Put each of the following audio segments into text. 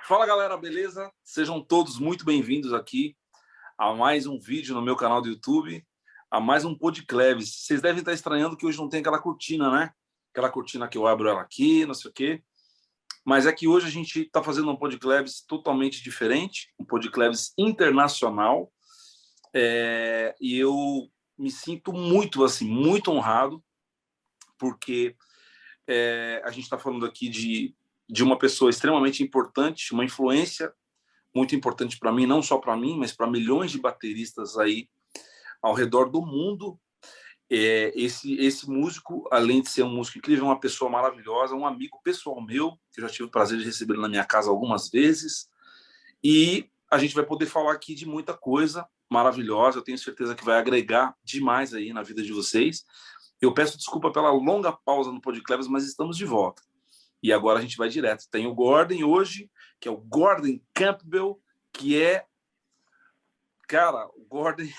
Fala galera, beleza? Sejam todos muito bem-vindos aqui a mais um vídeo no meu canal do YouTube, a mais um Podclev. Vocês devem estar estranhando que hoje não tem aquela cortina, né? Aquela cortina que eu abro ela aqui, não sei o quê. Mas é que hoje a gente está fazendo um Podclev totalmente diferente, um Podclev internacional. E eu me sinto muito, assim, muito honrado, porque a gente está falando aqui de uma pessoa extremamente importante, uma influência muito importante para mim, não só para mim, mas para milhões de bateristas aí ao redor do mundo. Esse músico, além de ser um músico incrível, é uma pessoa maravilhosa, um amigo pessoal meu, que eu já tive o prazer de receber na minha casa algumas vezes, e a gente vai poder falar aqui de muita coisa maravilhosa. Eu tenho certeza que vai agregar demais aí na vida de vocês. Eu peço desculpa pela longa pausa no Podclev, mas estamos de volta. E agora a gente vai direto. Tem o Gorden hoje, que é o Gorden Campbell, que é... Cara, o Gorden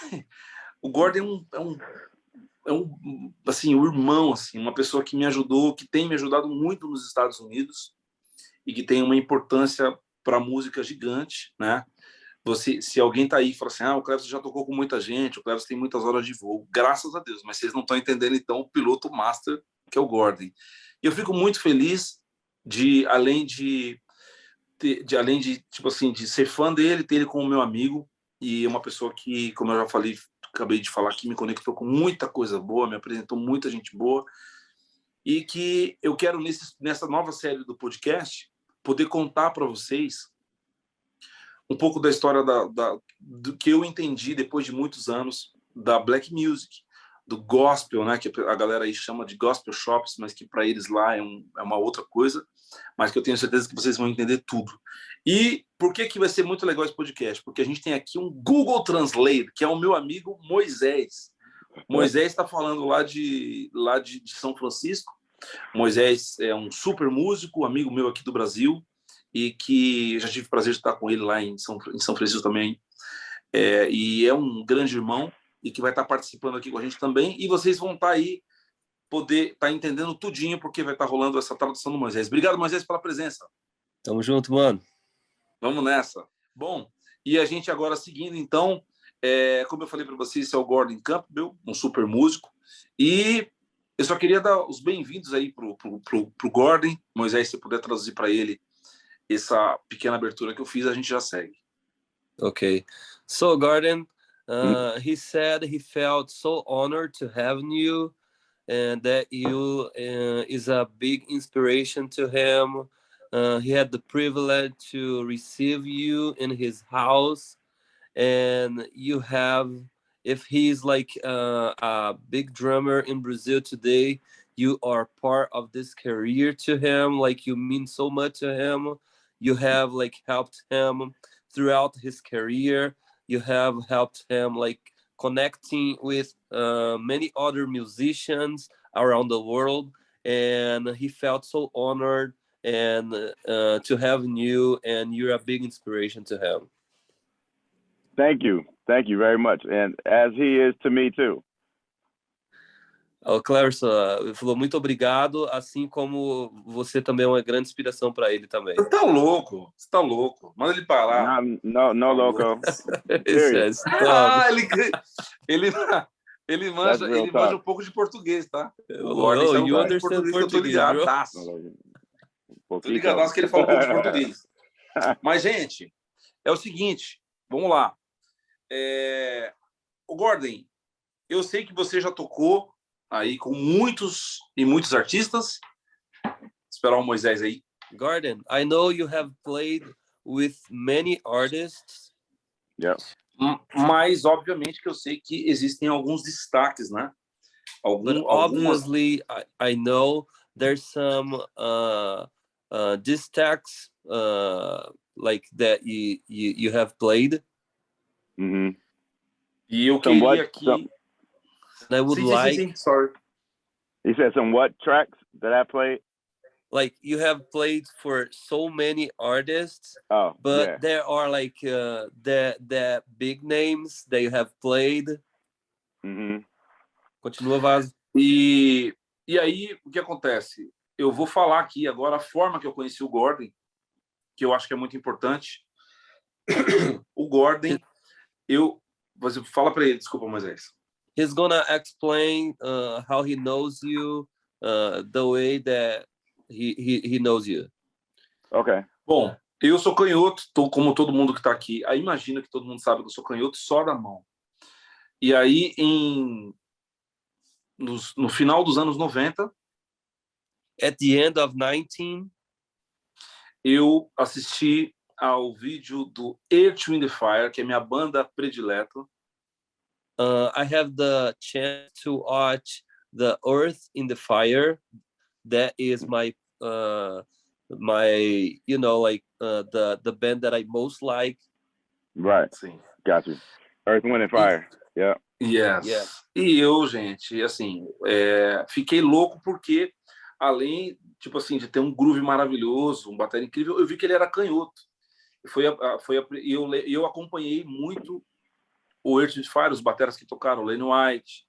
é um assim, um irmão, assim, uma pessoa que me ajudou, que tem me ajudado muito nos Estados Unidos e que tem uma importância para a música gigante, né? Se alguém tá aí e fala assim, o Cleves já tocou com muita gente, o Cleves tem muitas horas de voo, graças a Deus, mas vocês não estão entendendo, então, o piloto master, que é o Gorden. E eu fico muito feliz além de tipo assim, de ser fã dele, ter ele como meu amigo, e uma pessoa que, como eu já falei, acabei de falar aqui, me conectou com muita coisa boa, me apresentou muita gente boa, e que eu quero, nessa nova série do podcast, poder contar para vocês um pouco da história do que eu entendi depois de muitos anos da black music, do gospel, né, que a galera aí chama de gospel shops, mas que para eles lá é uma outra coisa, mas que eu tenho certeza que vocês vão entender tudo. E por que vai ser muito legal esse podcast? Porque a gente tem aqui um Google Translate, que é o meu amigo Moisés. Moisés está falando lá de São Francisco. Moisés é um super músico, amigo meu aqui do Brasil, e que já tive o prazer de estar com ele lá em São Francisco também. E é um grande irmão e que vai estar participando aqui com a gente também. E vocês vão estar aí, poder estar entendendo tudinho, porque vai estar rolando essa tradução do Moisés. Obrigado, Moisés, pela presença. Tamo junto, mano. Vamos nessa. Bom, e a gente agora seguindo, então, como eu falei para vocês, esse é o Gorden Campbell, um super músico. E eu só queria dar os bem-vindos aí pro Gorden. Moisés, se puder traduzir para ele essa pequena abertura que eu fiz, a gente já segue. Okay. So, Gorden, he said he felt so honored to have you, and that you is a big inspiration to him. He had the privilege to receive you in his house, and you have, if he's like a big drummer in Brazil today, you are part of this career to him. Like, you mean so much to him. You have like helped him throughout his career. You have helped him like connecting with many other musicians around the world, and he felt so honored and to have you, and you're a big inspiration to him. Thank you very much, and as he is to me too. O Cleverson falou muito obrigado, assim como você também é uma grande inspiração para ele também. Você tá louco. Manda ele parar. No loco. Ele manja um pouco de português, tá? O Gorden é um cara de português que eu tô ligadaço. Tô ligadaço que ele fala um pouco de português. Mas, gente, é o seguinte, vamos lá. O Gorden, eu sei que você já tocou aí com muitos artistas. Esperar o Moisés aí. Gorden, I know you have played with many artists. Yeah. Mas, obviamente, que eu sei que existem alguns destaques, né? Obviously, I know there's some destaques like that you have played. Mm-hmm. E eu queria aqui... I would like... Sorry. He said some what tracks that I played? Like, you have played for so many artists, but there are like the big names that you have played. Mm-hmm. Continua, Vaz. E aí, o que acontece? Eu vou falar aqui agora a forma que eu conheci o Gorden, que eu acho que é muito importante. O Gorden, você fala para ele, desculpa, Moisés. He's gonna explain how he knows you, the way that he knows you. Okay. Bom, eu sou canhoto, como todo mundo que está aqui. Aí imagina que todo mundo sabe que eu sou canhoto só da mão. E aí, no final dos anos 90, at the end of 19, eu assisti ao vídeo do Earth, Wind and Fire, que é minha banda predileta. I have the chance to watch the Earth in the Fire. That is my the band that I most like. Right. Sim. Got you. Earth, Wind and Fire. Yeah. Yes. Yeah. E eu, gente, assim, fiquei louco porque, além, tipo assim, de ter um groove maravilhoso, um bateria incrível, eu vi que ele era canhoto. Eu acompanhei muito o Earth, Wind and Fire, os bateras que tocaram, Lenny White,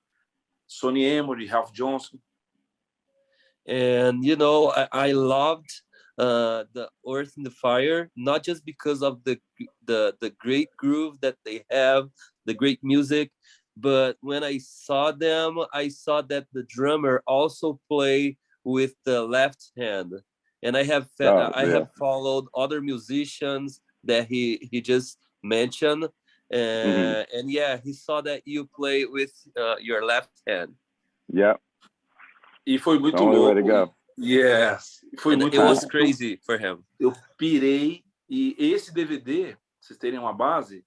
Sonny Emory, Ralph Johnson. And I loved the Earth and the Fire, not just because of the great groove that they have, the great music, but when I saw them, I saw that the drummer also play with the left hand, and I have followed other musicians that he just mentioned, and yeah, he saw that you play with your left hand. Yeah. E foi muito louco. Yes. Foi muito louco. It was crazy for him. Eu pirei, e esse DVD, pra vocês terem uma base,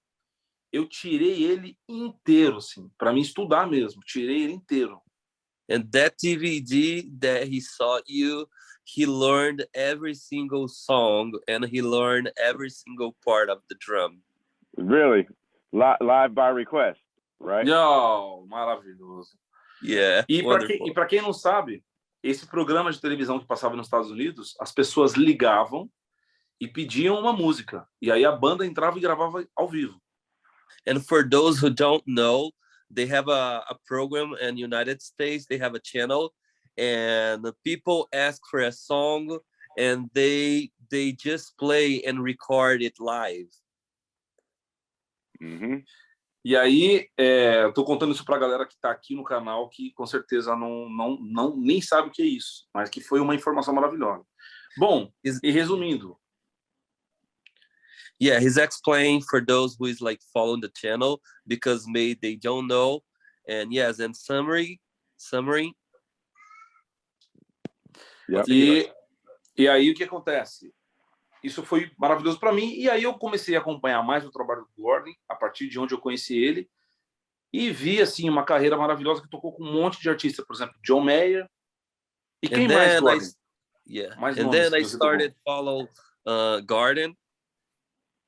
eu tirei ele inteiro, assim, para mim estudar mesmo. Tirei ele inteiro. And that DVD that he saw you, he learned every single song and he learned every single part of the drum. Really? Live by request, right? Oh, maravilhoso. Yeah. E para quem não sabe, esse programa de televisão que passava nos Estados Unidos, as pessoas ligavam e pediam uma música. E aí a banda entrava e gravava ao vivo. And for those who don't know, they have a program in the United States. They have a channel, and the people ask for a song, and they just play and record it live. E aí, eu tô contando isso pra galera que tá aqui no canal, que com certeza nem sabe o que é isso, mas que foi uma informação maravilhosa. Bom, e resumindo. Yeah, he's explaining for those who is like following the channel because maybe they don't know. And yes, and summary. Yep. E aí o que acontece? Isso foi maravilhoso para mim, e aí eu comecei a acompanhar mais o trabalho do Gorden, a partir de onde eu conheci ele, e vi assim uma carreira maravilhosa que tocou com um monte de artistas, por exemplo, John Mayer. E quem mais, Gorden? Then I started follow Gorden,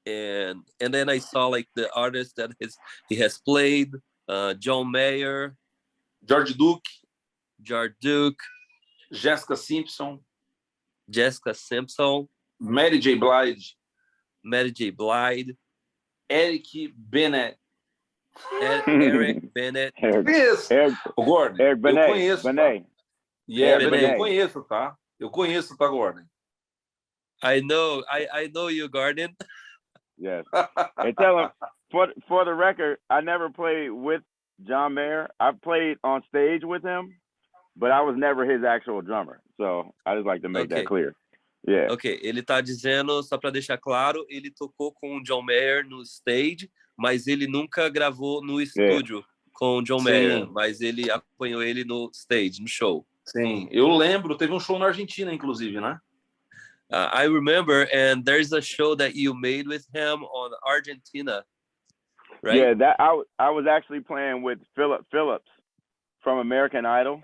and then I saw like the artists that he has played, John Mayer, George Duke, Jessica Simpson, Mary J. Blige, Eric Bennett. Eric Bennett. O Gorden, Eric Bennett, eu conheço. Bennett. Tá? Eu conheço, tá? Eu conheço, tá, Gorden? I know you, Gorden. Yes. And tell him, for the record, I never played with John Mayer. I played on stage with him, but I was never his actual drummer. So I just like to make that clear. Yeah. Ok, ele tá dizendo, só para deixar claro, ele tocou com o John Mayer no stage, mas ele nunca gravou no estúdio com o John Mayer, mas ele acompanhou ele no stage, no show. Sim, eu lembro, teve um show na Argentina, inclusive, né? I remember, and there's a show that you made with him on Argentina, right? Yeah, that I was actually playing with Philip Phillips from American Idol,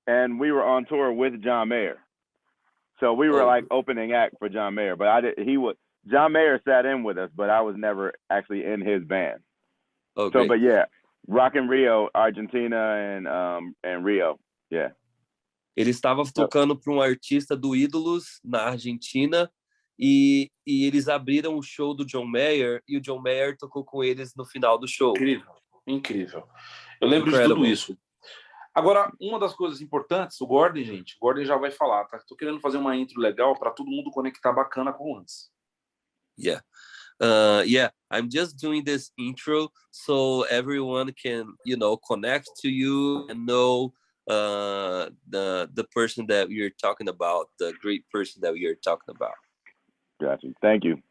and we were on tour with John Mayer. So we were like opening act for John Mayer, but John Mayer sat in with us, but I was never actually in his band. Okay. So, but yeah, Rock in Rio, Argentina, and Rio, yeah. Ele estava tocando para um artista do Ídolos na Argentina e eles abriram o show do John Mayer e o John Mayer tocou com eles no final do show. Incrível. Eu lembro de tudo isso. Agora, uma das coisas importantes, o Gorden já vai falar, tá? Tô querendo fazer uma intro legal para todo mundo conectar bacana com antes. Yeah. Yeah, I'm just doing this intro so everyone can, connect to you and know the person that we are talking about, the great person that we are talking about. Gotcha. Thank you.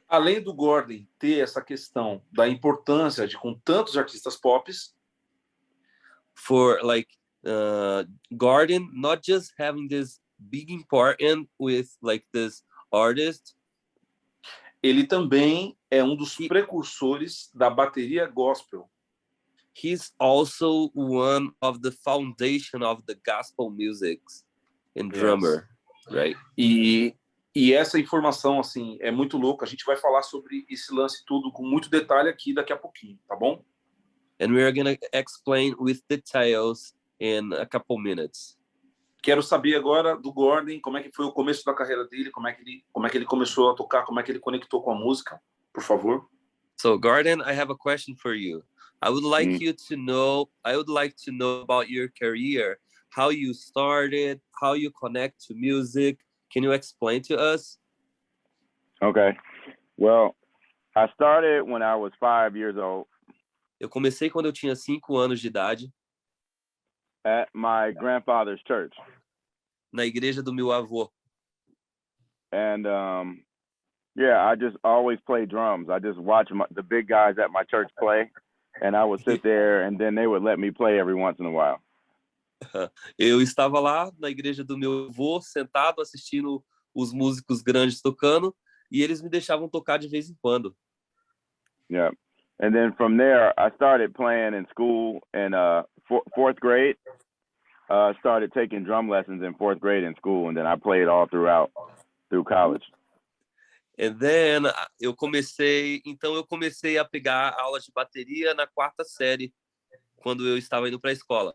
Além do Gorden ter essa questão da importância de com tantos artistas pop, For like Gorden not just having this big important with like this artist, ele também é um dos precursores da bateria gospel. He's also one of the foundation of the gospel music and drummer, right? E essa informação, assim, é muito louca. A gente vai falar sobre esse lance tudo com muito detalhe aqui daqui a pouquinho, tá bom? And we are going to explain with details in a couple minutes. Quero saber agora do Gorden, como é que foi o começo da carreira dele, como é que ele começou a tocar, como é que ele conectou com a música, por favor. So, Gorden, I have a question for you. I would like to know about your career, how you started, how you connect to music. Can you explain to us? Okay. Well, I started when I was 5 years old. Eu comecei quando eu tinha 5 anos de idade. At my grandfather's church. Na igreja do meu avô. And I just always play drums. I just watch the big guys at my church play, and I would sit there, and then they would let me play every once in a while. Eu estava lá na igreja do meu avô, sentado assistindo os músicos grandes tocando, e eles me deixavam tocar de vez em quando. Yeah. And then from there, I started playing in school in fourth grade. Started taking drum lessons in fourth grade in school, and then I played all through college. And then eu comecei a pegar aulas de bateria na 4ª série, quando eu estava indo para a escola.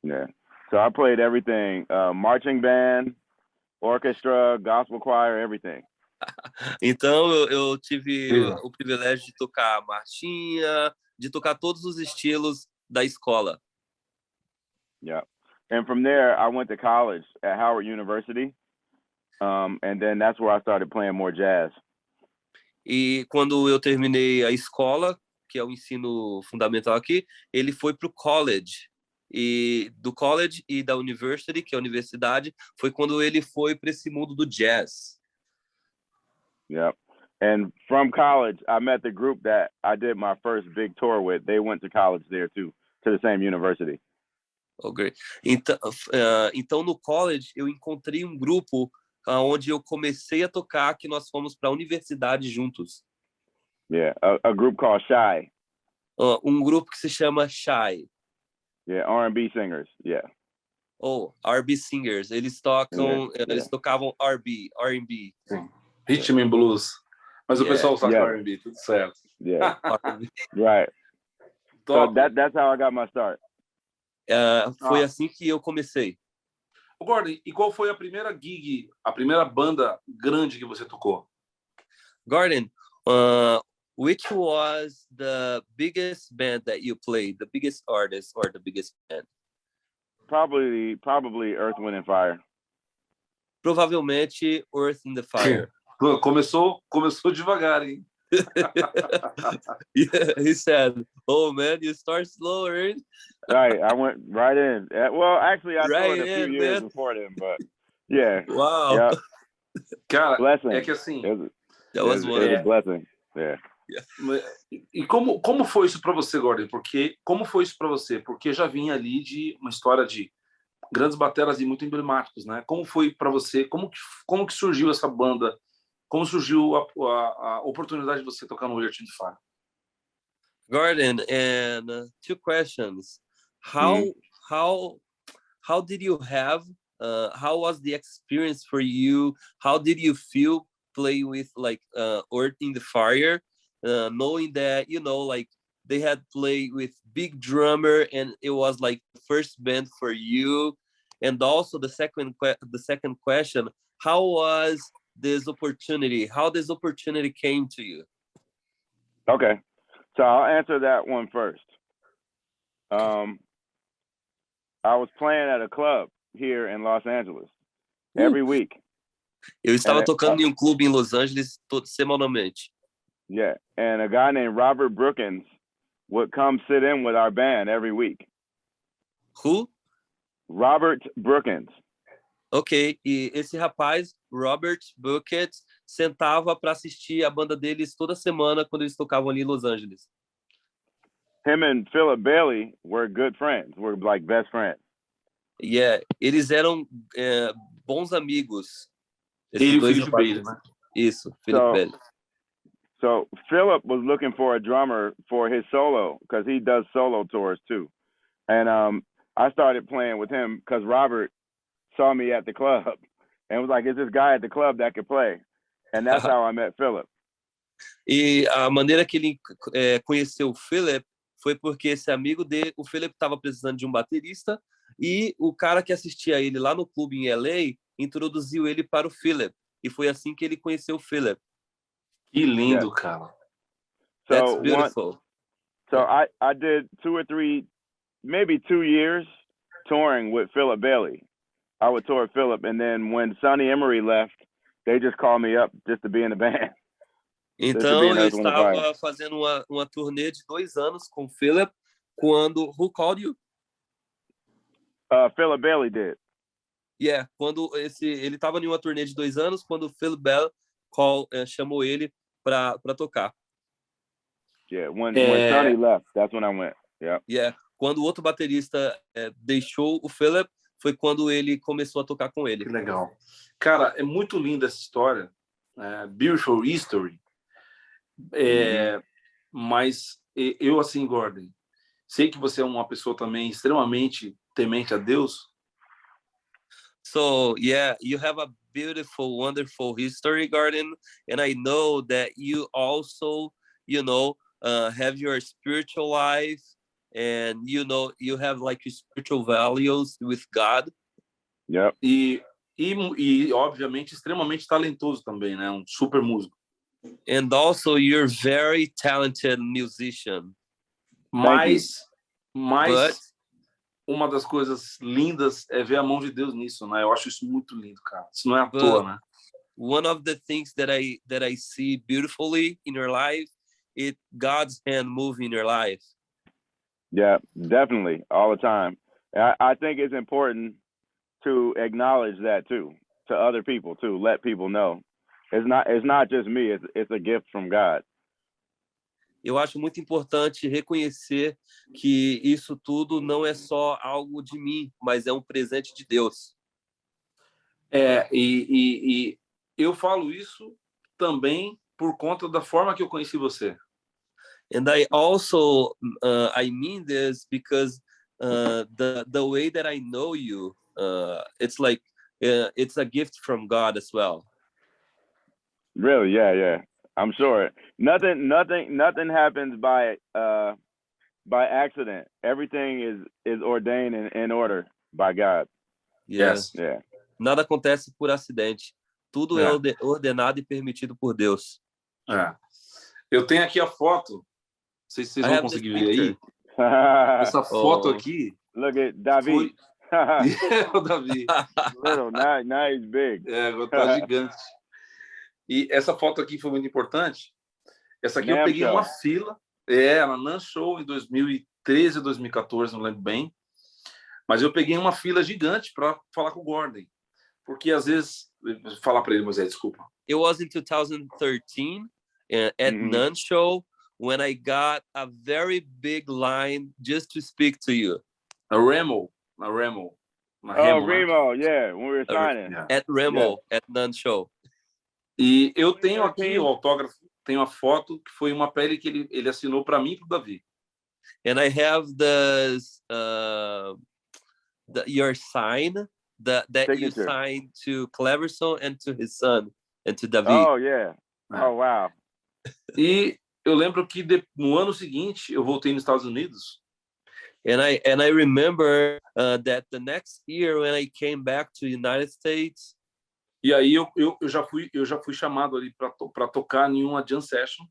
Yeah. So I played everything, marching band, orchestra, gospel choir, everything. Então eu tive o privilégio de tocar marchinha, de tocar todos os estilos da escola. Yeah. And from there, I went to college at Howard University. And then that's where I started playing more jazz. E quando eu terminei a escola, que é o ensino fundamental aqui, ele foi para o college. E do college e da university, que é a universidade, foi quando ele foi para esse mundo do jazz. Yeah. And from college, I met the group that I did my first big tour with. They went to college there too, to the same university. Oh, great. Então no college eu encontrei um grupo onde eu comecei a tocar, que nós fomos para a universidade juntos. Yeah, a group called Shy. Um grupo que se chama Shy. Yeah, R&B singers, yeah. Oh, R&B singers. Eles tocavam R&B. Rhythm and blues. Mas o pessoal sabe R&B, tudo certo. Yeah, right. So that's how I got my start. Foi assim que eu comecei. Gorden, e qual foi a primeira gig, a primeira banda grande que você tocou? Gorden, which was the biggest band that you played, the biggest artist or the biggest band? Probably Earth, Wind and Fire. Provavelmente Earth and the Fire. Começou devagar, hein? Yeah, he said, "Oh man, you start slower." Right, I went right in. Well, actually, I toured a few years before then, but yeah. Wow. Yeah. Cara, blessing. É que assim, it was a blessing. Yeah. E como foi isso para você, Gorden? Como foi isso para você? Porque já vinha ali de uma história de grandes bateras e muito emblemáticos, né? Como foi para você? Como que surgiu essa banda? Como surgiu a oportunidade de você tocar no Earth and Fire? Gorden, and 2 questions. How did you have? How was the experience for you? How did you feel play with like Earth in the Fire, knowing that like they had played with big drummer and it was like the first band for you? And also the second question: how was this opportunity? How this opportunity came to you? Okay, so I'll answer that one first. I was playing at a club here in Los Angeles every week. Eu estava tocando em um clube em Los Angeles semanalmente. Yeah, and a guy named Robert Brookins would come sit in with our band every week. Who? Robert Brookins. Ok, e esse rapaz, Robert Bucket, sentava para assistir a banda deles toda semana quando eles tocavam ali em Los Angeles. Him and Philip Bailey were good friends. We're like best friends. Yeah, eles eram bons amigos. Ele e o Felipe Bailey, né? Isso, Felipe Bailey. So Philip was looking for a drummer for his solo because he does solo tours too. And I started playing with him because Robert saw me at the club and was like, "Is this guy at the club that could play?" And that's how I met Philip. E a maneira que ele conheceu o Philip foi porque esse amigo dele, o Philip, estava precisando de um baterista e o cara que assistia ele lá no clube em LA introduziu ele para o Philip. E foi assim que ele conheceu o Philip. Que lindo, cara. That's beautiful. I did 2 or 3, maybe 2 years touring with Philip Bailey. I would tour with Philip, and then when Sonny Emery left, they just called me up just to be in the band. Então, eu estava fazendo uma turnê de 2 anos com o Philip quando... Who called you? Philip Bailey did. Yeah, quando ele estava em uma turnê de 2 anos, quando o Philip Bell chamou ele para tocar. Yeah, when Sonny left, that's when I went. Yeah. Yeah, quando o outro baterista deixou o Philip, foi quando ele começou a tocar com ele. Que legal. Cara, é muito linda essa história. Beautiful history. Mas eu, assim, Gorden, sei que você é uma pessoa também extremamente temente a Deus. So, yeah, you have a beautiful, wonderful history, Gorden, and I know that you also, have your spiritual life, and you have like spiritual values with God. Yep. E obviamente extremamente talentoso também, né? Um super músico. And also you're very talented musician. Mas uma das coisas lindas é ver a mão de Deus nisso, né? Eu acho isso muito lindo, cara. Isso não é à toa, né? One of the things that I see beautifully in your life is God's hand moving in your life. Yeah, definitely, all the time. I think it's important to acknowledge that too, to other people too. Let people know it's not just me. It's a gift from God. Eu acho muito importante reconhecer que isso tudo não é só algo de mim, mas é um presente de Deus. E eu falo isso também por conta da forma que eu conheci você. And I also I mean this because the way that I know you, it's like it's a gift from God as well. Really? Yeah. I'm sure. Nothing happens by accident. Everything is ordained and in order by God. Yes. Yeah. Nada acontece por acidente. Tudo é ordenado e permitido por Deus. Eu tenho aqui a foto. Não sei se vocês vão conseguir ver aí. Essa foto aqui. Look at David. O Davi. Little, now he's big. Agora tá gigante. E essa foto aqui foi muito importante. Essa aqui eu peguei uma fila. Na NAM Show em 2013 ou 2014, não lembro bem. Mas eu peguei uma fila gigante para falar com o Gorden. Porque às vezes... Falar para ele, Moisés, desculpa. It was in 2013 at NAM Show when I got a very big line just to speak to you. A Remo. Remo, yeah, when we were signing. At Remo, at NAM Show. E eu tenho aqui o autógrafo, tenho a foto que foi uma pele que ele assinou para mim e para o Davi. And I have your sign that you signed to Cleverson and to his son and to Davi. Oh yeah. Oh wow. E eu lembro que no ano seguinte eu voltei nos Estados Unidos. And I remember that the next year when I came back to the United States. E aí eu já fui chamado ali para tocar em uma jam session.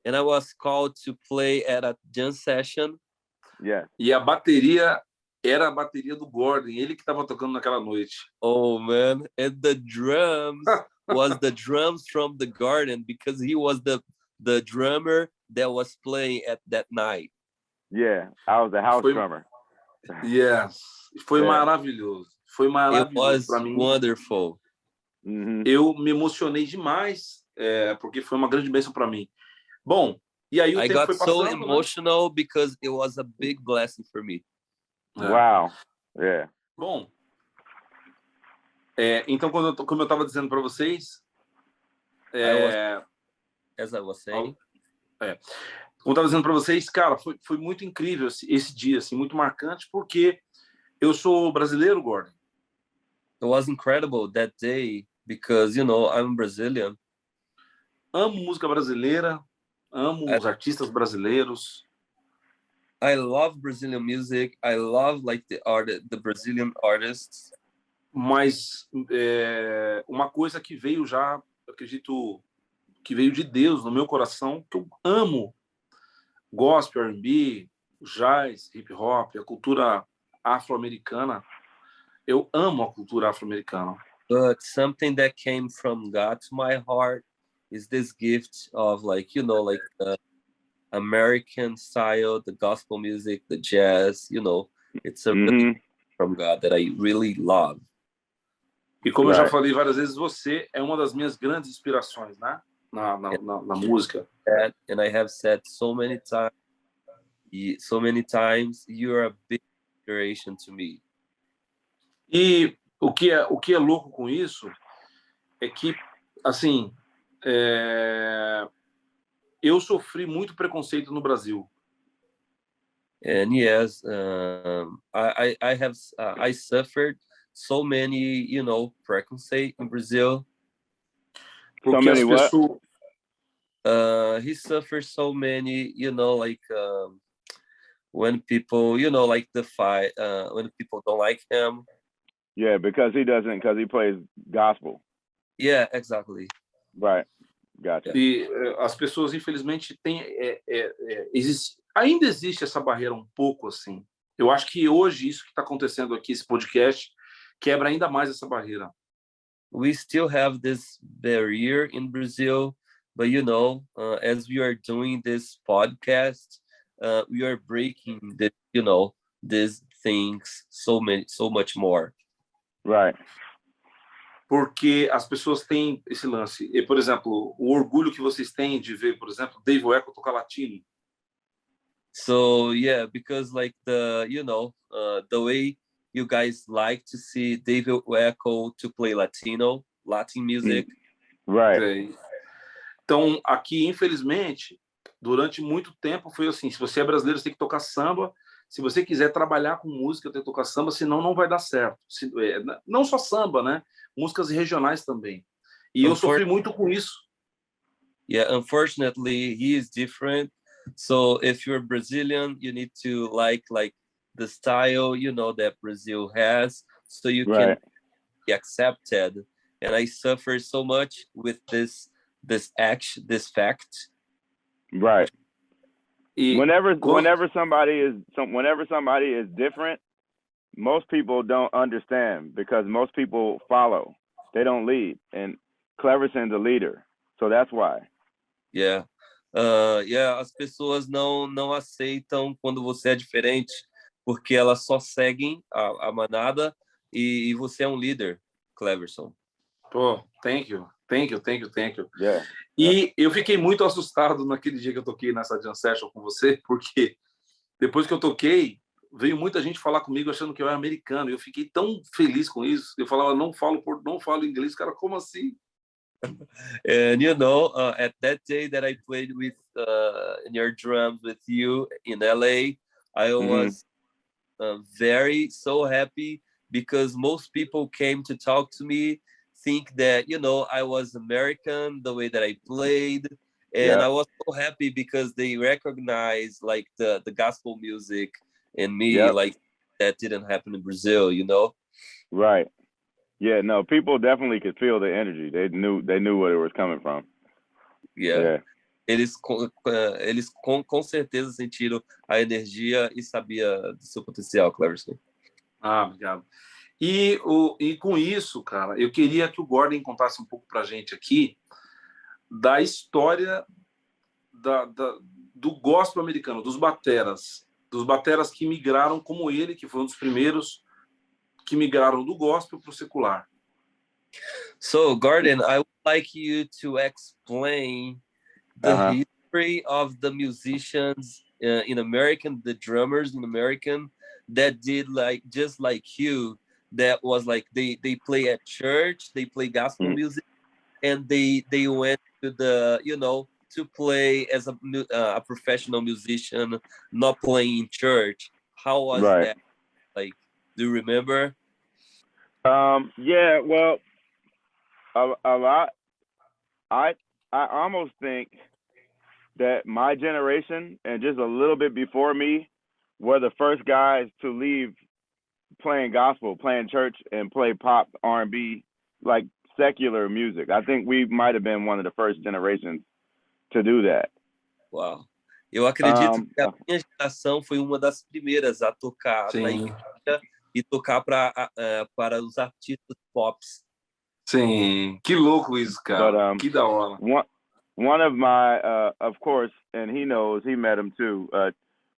And I was called to play at a jam session. Yeah. E a bateria era a bateria do Gorden, ele que estava tocando naquela noite. Oh man, and the drums was the drums from the Gorden, because he was the drummer that was playing at that night. Yeah, I was the house drummer. Yes. Foi maravilhoso. Foi maravilhoso para mim. It was wonderful. Eu me emocionei demais, porque foi uma grande bênção para mim. Bom, e aí o tempo foi passando. I got so emotional, né? Because it was a big blessing for me. Wow. Yeah. Bom, então como eu estava dizendo para vocês, as I was saying. Como eu estava dizendo para vocês, cara, foi muito incrível esse dia, assim, muito marcante, porque eu sou brasileiro, Gordon. It was incredible that day because, I'm Brazilian. Amo música brasileira, amo os artistas brasileiros. I love Brazilian music. I love the Brazilian artists. Mas uma coisa que veio já, eu acredito que veio de Deus no meu coração, que eu amo gospel, R&B, jazz, hip hop, a cultura afro-americana. Eu amo a cultura afro-americana. But something that came from God to my heart is this gift of the American style, the gospel music, the jazz, it's a really from God that I really love. E como eu já falei várias vezes, você é uma das minhas grandes inspirações, né? Na música. And I have said so many times, you are a big inspiration to me. E o que é louco com isso é que, assim, eu sofri muito preconceito no Brasil. And yes, I suffered so many, preconceito in Brazil. Porque so many as pessoas, he suffers so many, when people, the fight, when people don't like him. Yeah, because he plays gospel. Yeah, exactly. Right. Gotcha. E as pessoas, infelizmente, ainda existe essa barreira um pouco, assim. Eu acho que hoje, isso que está acontecendo aqui, esse podcast, quebra ainda mais essa barreira. We still have this barrier in Brazil, but as we are doing this podcast, we are breaking these things so much more. Right. Porque as pessoas têm esse lance. E, por exemplo, o orgulho que vocês têm de ver, por exemplo, Dave Echo tocar latino. So yeah, because the way you guys like to see David Echo to play Latin music. Right. Então, aqui, infelizmente, durante muito tempo foi assim, se você é brasileiro, você tem que tocar samba. Se você quiser trabalhar com música, tem que tocar samba, senão não vai dar certo. Não só samba, né? Músicas regionais também. E eu sofri muito com isso. Yeah, unfortunately, he is different. So if you're Brazilian, you need to like the style, that Brazil has, so you can be accepted. And I suffer so much with this fact. Right. Whenever somebody is different, most people don't understand because most people follow. They don't lead. And Cleverson's a leader. So that's why. Yeah. As pessoas não aceitam quando você é diferente, porque elas só seguem a manada e você é um líder, Cleverson. Pô, thank you. Yeah. E eu fiquei muito assustado naquele dia que eu toquei nessa jam session com você, porque depois que eu toquei, veio muita gente falar comigo achando que eu era americano. Eu fiquei tão feliz com isso. Eu falava, não falo inglês. Cara, como assim? And at that day that I played with in your drums with you in LA, I was very so happy because most people came to talk to me, think that I was American the way that I played, and I was so happy because they recognized the gospel music in me, that didn't happen in Brazil, Right. Yeah, no, people definitely could feel the energy. They knew where it was coming from. Yeah. Eles com certeza sentiram a energia e sabia do seu potencial, Cleverson. Ah, obrigado. E com isso, cara, eu queria que o Gorden contasse um pouco pra gente aqui da história do gospel americano, dos bateras que migraram como ele, que foi um dos primeiros que migraram do gospel para o secular. So, Gordon, I would like you to explain the history of the musicians in American, the drummers in American that did just like you, that was like they play at church, they play gospel music, and they went to the, to play as a professional musician, not playing in church. How was that? Like, do you remember? Yeah, well, a lot. I almost think that my generation and just a little bit before me were the first guys to leave playing gospel, playing church, and play pop, R&B, like secular music. I think we might have been one of the first generations to do that. Uau. Eu acredito que a minha geração foi uma das primeiras a tocar na igreja e tocar para os artistas pop. Sim, que louco isso, cara. Que da hora. One of my, of course, and he knows, he met him too.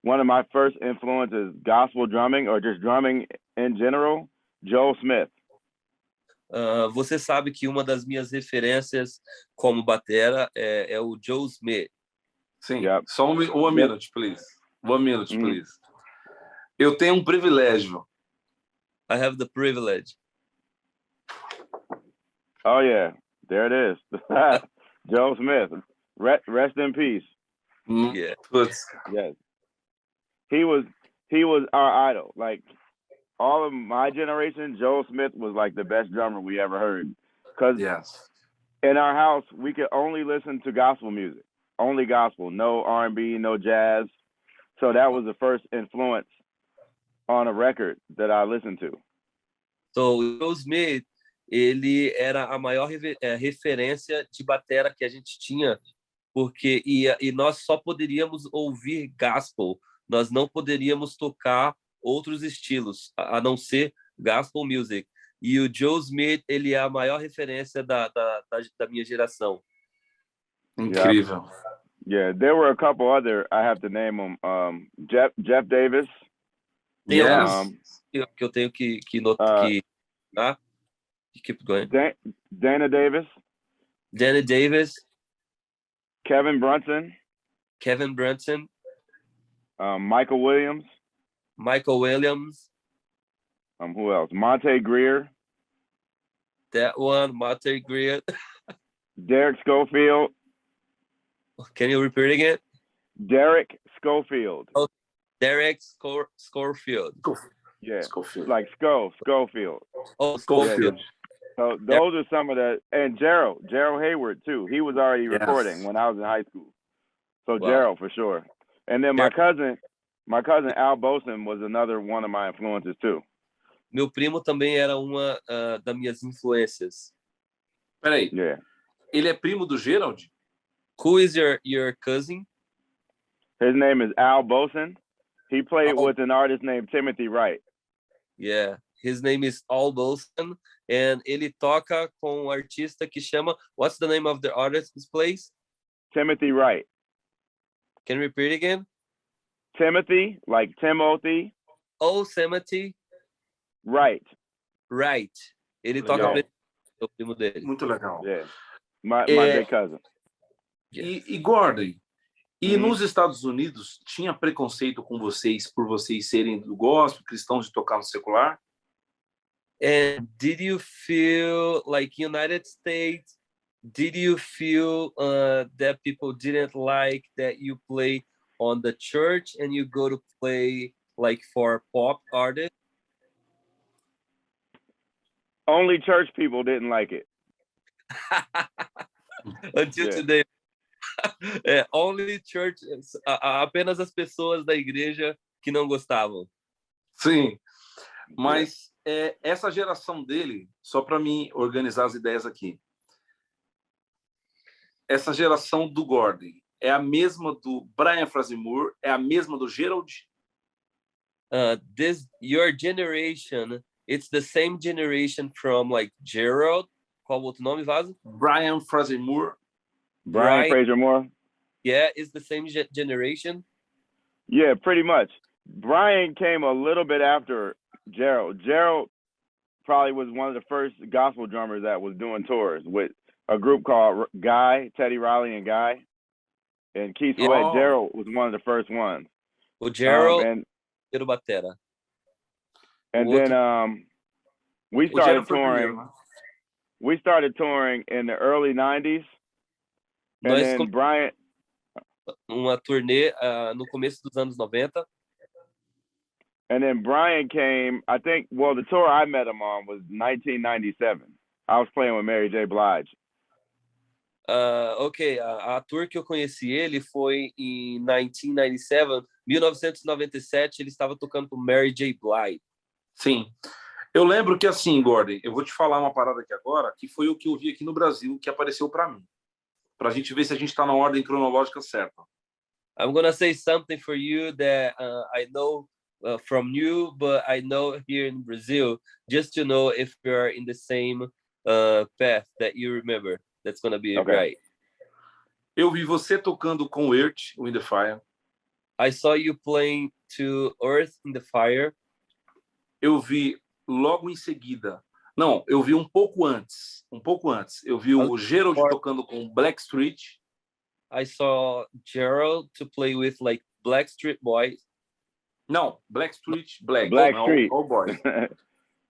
One of my first influences, gospel drumming or just drumming in general, Joel Smith. Você sabe que uma das minhas referências como batera é o Joel Smith. Sim, só one minute, please. 1 minute, please. Eu tenho um privilégio. I have the privilege. Oh, yeah. There it is. Joel Smith. Rest in peace. Yeah. Yes. He was our idol. Like, all of my generation, Joel Smith was like the best drummer we ever heard. Because in our house, we could only listen to gospel music. Only gospel. No R&B, no jazz. So that was the first influence on a record that I listened to. So, Joel Smith, ele era a maior referência de batera que a gente tinha, porque e nós só poderíamos ouvir gospel, nós não poderíamos tocar outros estilos, a não ser gospel music. E o Joel Smith, ele é a maior referência da minha geração. Incrível. Yeah, there were a couple other, I have to name them, Jeff Davis. Yes. Que eu tenho que notar. Keep going. Dana Davis. Dana Davis. Kevin Brunson. Michael Williams. Who else? Monte Greer. That one, Monte Greer. Derek Schofield. Can you repeat again? Derek Schofield. Oh, Derek Schofield. Yeah, Schofield. Like Schofield. Oh, Schofield. Yeah. So those are some of the, and Gerald Hayward too. He was already recording when I was in high school. So Gerald for sure. And then my cousin Al Boson was another one of my influences too. Meu primo também era uma das minhas influências. Peraí. Yeah. Ele é primo do Gerald? Who is your cousin? His name is Al Boson. He played with an artist named Timothy Wright. Yeah, his name is Al Boson, and ele toca com um artista que chama. What's the name of the artist this plays? Timothy Wright. Can you repeat again? Timothy, like Timothy. Oh, Timothy. Right. Ele toca para o primo dele. Muito legal. Yeah. My big cousin. E Gordon, nos Estados Unidos tinha preconceito com vocês por vocês serem do gospel, cristãos, de tocar no secular? And did you feel like United States? Did you feel that people didn't like that you play on the church and you go to play like for pop artists? Only church people didn't like it. Until today. Only church, apenas as pessoas da igreja que não gostavam. Sim, mas essa geração dele, só para mim organizar as ideias aqui, essa geração do Gordon é a mesma do Brian Frazee Moore, é a mesma do Gerald? Your generation, it's the same generation from like Gerald. Qual outro nome, Vaso? Brian Fraser Moore. Brian Fraser Moore. Yeah, it's the same generation. Yeah, pretty much. Brian came a little bit after Gerald. Gerald probably was one of the first gospel drummers that was doing tours with a group called Guy, Teddy Riley and Guy. And Keith Sweat, Gerald was one of the first ones. O Gerald era o batera. And then we started touring. We started touring in the early 90s. And then Brian... Uma turnê no começo dos anos 90. And then Brian came, I think, well, the tour I met him on was 1997. I was playing with Mary J. Blige. Ok, a tour que eu conheci ele foi em 1997, ele estava tocando com Mary J. Blige. Sim. Eu lembro que assim, Gordon, eu vou te falar uma parada aqui agora, que foi o que eu vi aqui no Brasil, que apareceu para mim. Para a gente ver se a gente está na ordem cronológica certa. I'm gonna say something for you that I know from you, but I know here in Brazil, just to know if we are in the same path that you remember. That's gonna be right. Eu vi você tocando com Earth, in the Fire. I saw you playing to Earth in the Fire. Eu vi logo em seguida. Não, eu vi um pouco antes. Eu vi o Gerald tocando com Blackstreet. I saw Gerald to play with like Blackstreet Boys. No, Blackstreet Black. Blackstreet. Oh boy.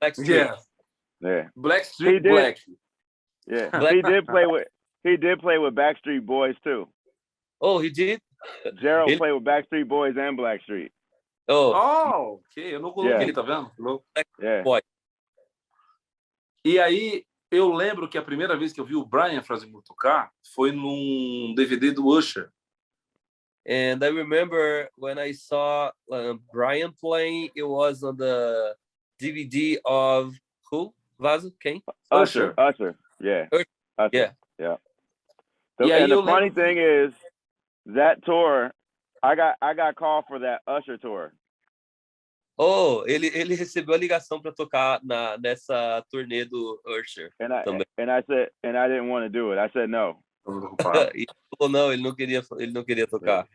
Blackstreet. Yeah. Blackstreet Black. Yeah. He did play with Backstreet Boys too. Oh, he did? Gerald played with Backstreet Boys and Blackstreet. Oh, ok. Eu não coloquei ele, tá vendo? Boy. E aí, eu lembro que a primeira vez que eu vi o Brian Fraser Moore tocar foi num DVD do Usher. And I remember when I saw Brian playing, it was on the DVD of who? Vaso? Quem? Usher. Yeah. Usher. Yeah. And the funny thing is, that tour, I got called for that Usher tour. Oh, ele recebeu a ligação para tocar nessa turnê do Usher. And I didn't want to do it. I said no. Ele falou não, ele não queria tocar.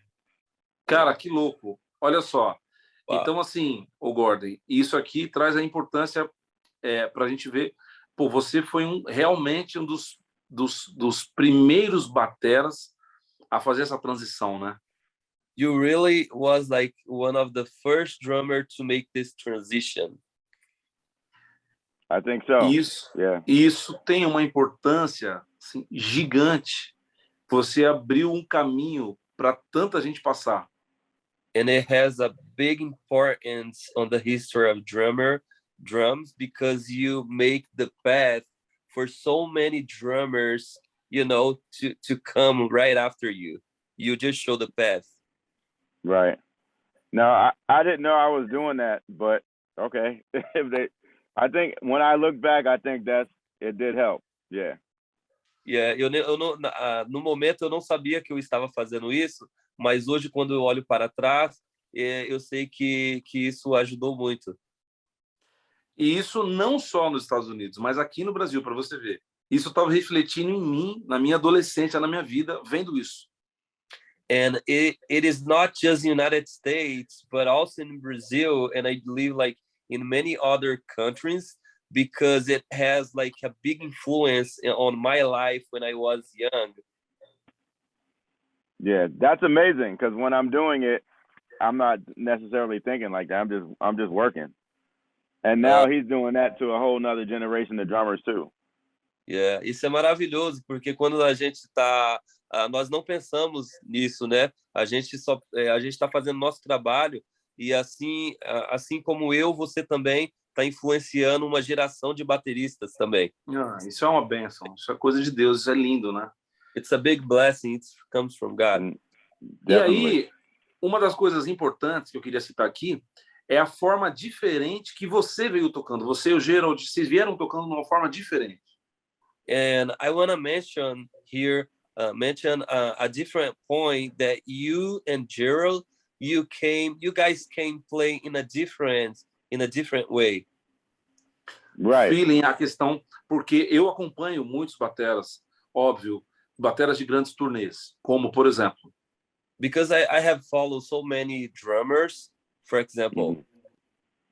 Cara, que louco. Olha só. Wow. Então, assim, o Gordon, isso aqui traz a importância para a gente ver. Pô, você foi realmente um dos primeiros bateras a fazer essa transição, né? You really was like one of the first drummer to make this transition. I think so. Isso tem uma importância assim, gigante. Você abriu um caminho para tanta gente passar. And it has a big importance on the history of drums because you make the path for so many drummers, you know, to come right after you. You just show the path. Right. No, I didn't know I was doing that, but okay. I think when I look back, I think it did help. Yeah. Yeah, eu não, no momento eu não sabia que eu estava fazendo isso, mas hoje quando eu olho para trás, eu sei que isso ajudou muito. E isso não só nos Estados Unidos, mas aqui no Brasil, para você ver. Isso estava refletindo em mim, na minha adolescência, na minha vida, vendo isso. And it is not just the United States, but also in Brazil, and I believe like in many other countries, because it has like a big influence on my life when I was young. Yeah, that's amazing, because when I'm doing it, I'm not necessarily thinking like that. I'm just working. And now he's doing that to a whole nother generation of drummers too. Yeah, isso é maravilhoso, porque quando a gente está nós não pensamos nisso, né? A gente está fazendo nosso trabalho e assim como você também está influenciando uma geração de bateristas também. Isso é uma bênção, isso é coisa de Deus, isso é lindo, né? It's a big blessing, it comes from God. E aí, uma das coisas importantes que eu queria citar aqui é a forma diferente que você veio tocando. Você e o Gerald, vocês vieram tocando de uma forma diferente. And I want to mention here, a different point that you and Gerald you guys came play in a different way. Right. Feeling a questão, porque eu acompanho muitos bateras, óbvio, bateras de grandes turnês, como, por exemplo... Because I have followed so many drummers, for example.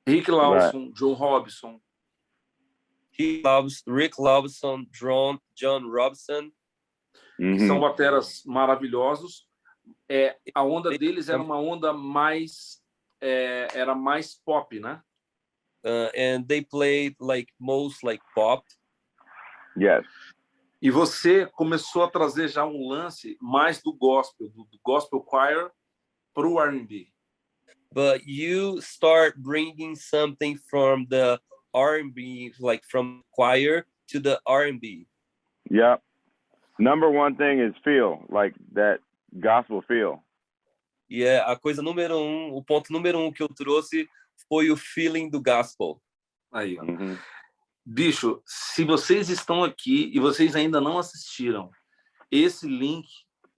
Rick Lawson, Joe Robson. Rick Lawson, John Robson. Que são bateras maravilhosos. A onda deles era uma onda mais... era mais pop, né? And they played most pop. Yes. E você começou a trazer já um lance mais do gospel choir para o R&B. But you start bringing something from the R&B, from choir to the R&B. Yeah. Number one thing is feel, like that gospel feel. Yeah, o ponto número um que eu trouxe foi o feeling do gospel. Aí, ó. Bicho, se vocês estão aqui e vocês ainda não assistiram esse link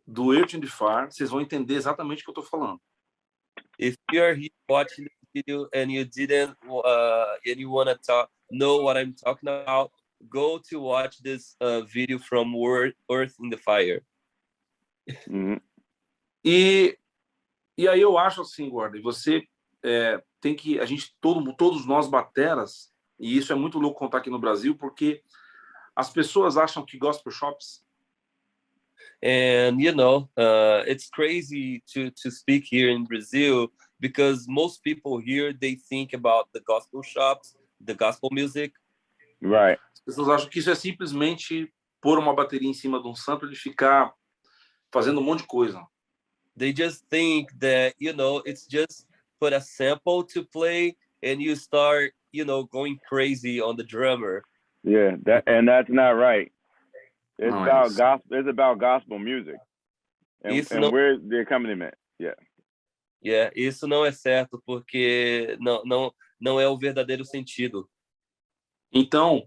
do Far, vocês vão entender exatamente o que eu estou falando. If you are here watching this video and you didn't and you want to know what I'm talking about, go to watch this video from Earth in the Fire. E aí eu acho assim, Gordon, você tem que... todos nós bateras, e isso é muito louco contar aqui no Brasil, porque as pessoas acham que gospel shops... And it's crazy to speak here in Brazil because most people here, they think about the gospel shops, the gospel music. Right. As pessoas acham que isso é simplesmente pôr uma bateria em cima de um sample e ficar fazendo um monte de coisa. They just think that, it's just put a sample to play and you start, going crazy on the drummer. Yeah, that's not right. It's about gospel. It's about gospel music, and where's the accompaniment? Yeah. Yeah, isso não é certo porque não é o verdadeiro sentido. Então,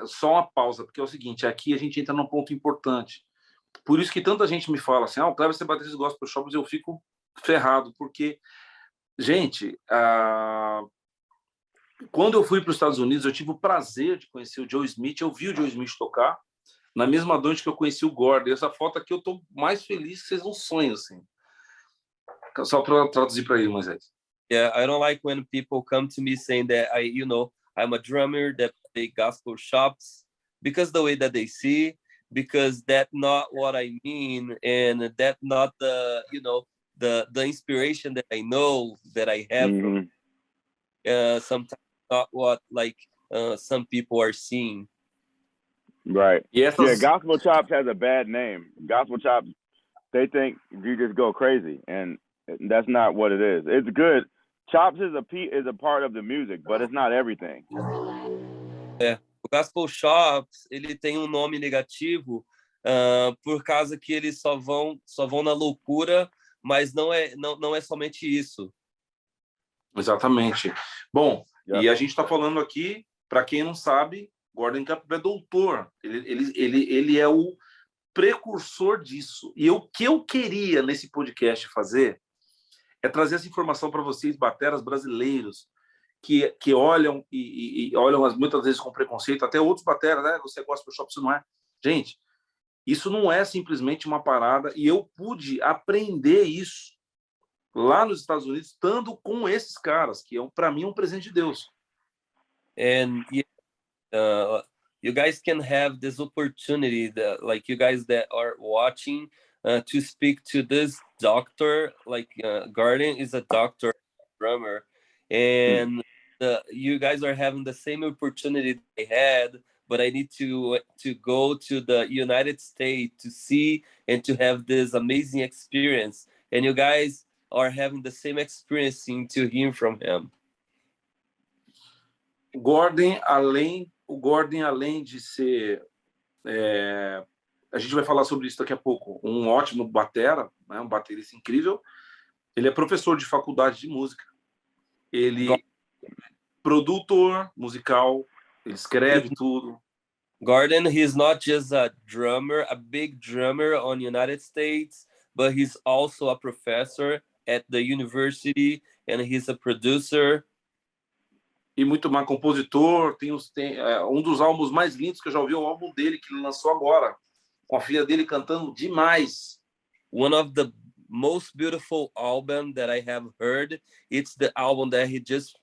só uma pausa, porque é o seguinte, aqui a gente entra num ponto importante. Por isso que tanta gente me fala assim, o Cleber, você bater esses gospel shops, eu fico ferrado, porque, gente, quando eu fui para os Estados Unidos, eu tive o prazer de conhecer o Joe Smith, eu vi o Joe Smith tocar, na mesma noite que eu conheci o Gordon. Essa foto aqui eu estou mais feliz que vocês não sonham, assim. Só para traduzir para ele, Moisés. Yeah, I don't like when people come to me saying that I'm a drummer that play gospel shops because the way that they see, because that's not what I mean, and that's not the the inspiration that I know that I have from sometimes not what some people are seeing. Right. Yeah, gospel chops has a bad name. Gospel chops, they think you just go crazy, and that's not what it is. It's good. Chops is a part of the music, but it's not everything. O gospel chops, ele tem um nome negativo por causa que eles só vão na loucura, mas não é somente isso. Exatamente. Bom, e a gente está falando aqui, para quem não sabe, Gorden Campbell é doutor. Ele é o precursor disso. E o que eu queria nesse podcast fazer é trazer essa informação para vocês, bateras brasileiros, que olham e olham muitas vezes com preconceito, até outros bateras, né? Você gosta do shop, isso não é. Gente, isso não é simplesmente uma parada, e eu pude aprender isso lá nos Estados Unidos, estando com esses caras, que para mim é um presente de Deus. And you guys can have this opportunity that, you guys that are watching, to speak to this doctor. Gorden is a doctor, drummer, and you guys are having the same opportunity they had, but I need to go to the United States to see and to have this amazing experience, and you guys are having the same experience to hear from him. Gorden, além de ser... a gente vai falar sobre isso daqui a pouco. Um ótimo batera, né? Um baterista incrível. Ele é professor de faculdade de música. Ele é produtor musical. Ele escreve tudo. Gorden, he's not just a drummer, a big drummer on United States, but he's also a professor at the university, and he's a producer. E muito mais compositor. Tem um dos álbuns mais lindos que eu já ouvi, é o álbum dele, que ele lançou agora, com a filha dele cantando demais. One of the most beautiful album that I have heard, it's the album that he just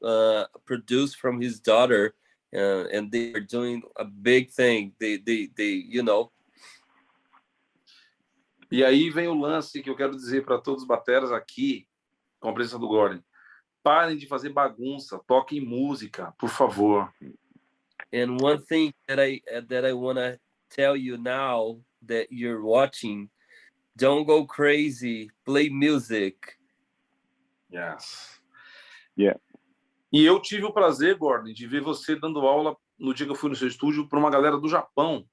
produced from his daughter, and they are doing a big thing. They you know. E aí vem o lance que eu quero dizer para todos os bateras aqui, com a presença do Gorden. Parem de fazer bagunça, toquem música, por favor. And one thing that I want to tell you now that you're watching, don't go crazy, play music. Yes. Yeah. E eu tive o prazer, Gorden, de ver você dando aula no dia que eu fui no seu estúdio para uma galera do Japão.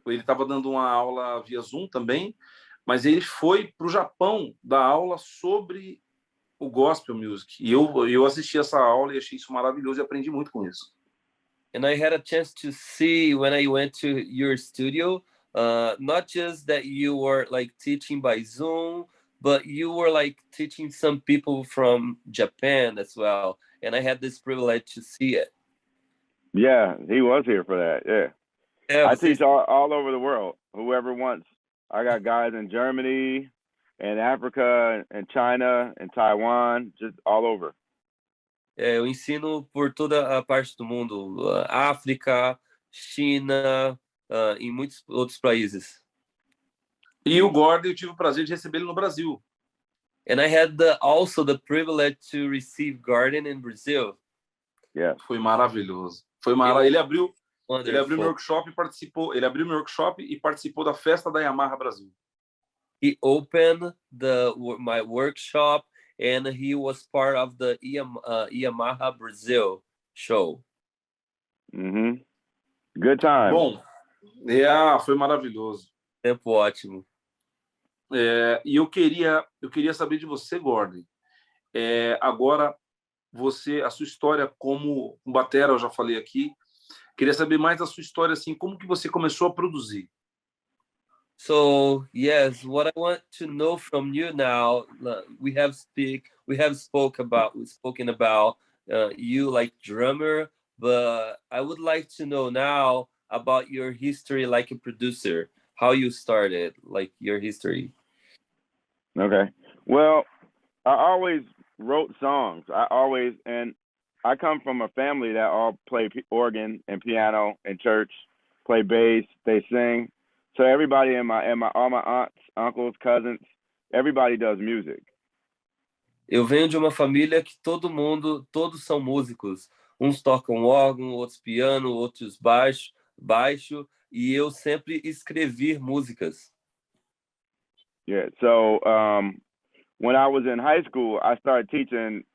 Ele estava dando uma aula via Zoom também, mas ele foi para o Japão dar aula sobre o gospel music. E eu assisti essa aula e achei isso maravilhoso e aprendi muito com isso. And I had a chance to see when I went to your studio, not just that you were like teaching by Zoom, but you were like teaching some people from Japan as well. And I had this privilege to see it. Yeah, he was here for that. Yeah. I teach all over the world. Whoever wants. I got guys in Germany and Africa and China and Taiwan, just all over. Eu ensino por toda a parte do mundo, África, China, e muitos outros países. E o Gorden, eu tive o prazer de recebê-lo no Brasil. And I had also the privilege to receive Gorden in Brazil. Yeah. Foi maravilhoso. Foi maravilhoso. Ele abriu meu workshop e participou. Ele abriu meu workshop e participou da festa da Yamaha Brasil. He opened my workshop and he was part of the Yamaha Brazil show. Mm-hmm. Good time. Bom, foi maravilhoso. Tempo ótimo. E eu queria saber de você, Gorden. Agora, a sua história como batera, eu já falei aqui. Queria saber mais da sua história, assim, como que você começou a produzir? So yes, what I want to know from you now, we have spoken about you like drummer, but I would like to know now about your history like a producer, how you started, like your history. Okay. Well, I always wrote songs. And I come from a family that all play organ and piano in church, play bass, they sing. So everybody all my aunts, uncles, cousins, everybody does music. Eu venho de uma família que todos são músicos. Uns tocam órgão, outros piano, outros baixo, e eu sempre escrevi músicas. Yeah. So when I was in high school, I started teaching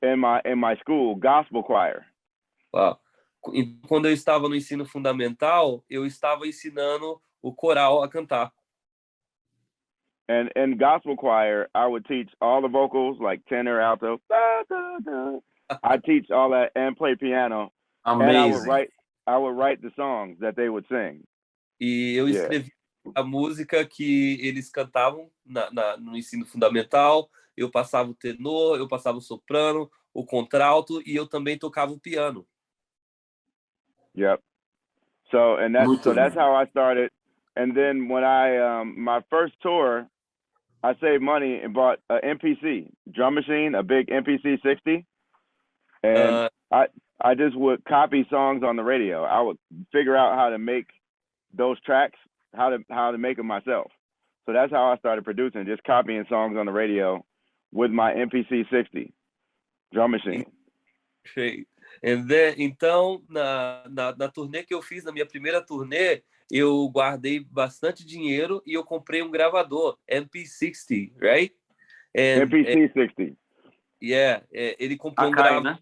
in my school gospel choir. Wow. Quando eu estava no ensino fundamental, eu estava ensinando o coral a cantar. And in gospel choir, I would teach all the vocals, like tenor, alto. Da, da, da. I teach all that and play piano. Amazing. And I would write the songs that they would sing. E eu escrevi a música que eles cantavam no ensino fundamental. Eu passava o tenor, eu passava o soprano, o contralto, e eu também tocava o piano. Yep. So that's how I started. And then when my first tour, I saved money and bought an MPC drum machine, a big MPC 60. And I just would copy songs on the radio. I would figure out how to make those tracks, how to make them myself. So that's how I started producing, just copying songs on the radio with my MPC 60 drum machine. Great. And then, então, na turnê que eu fiz, na minha primeira turnê, eu guardei bastante dinheiro e eu comprei um gravador, MP60, right? MP60. Yeah, ele comprou um gravador, né?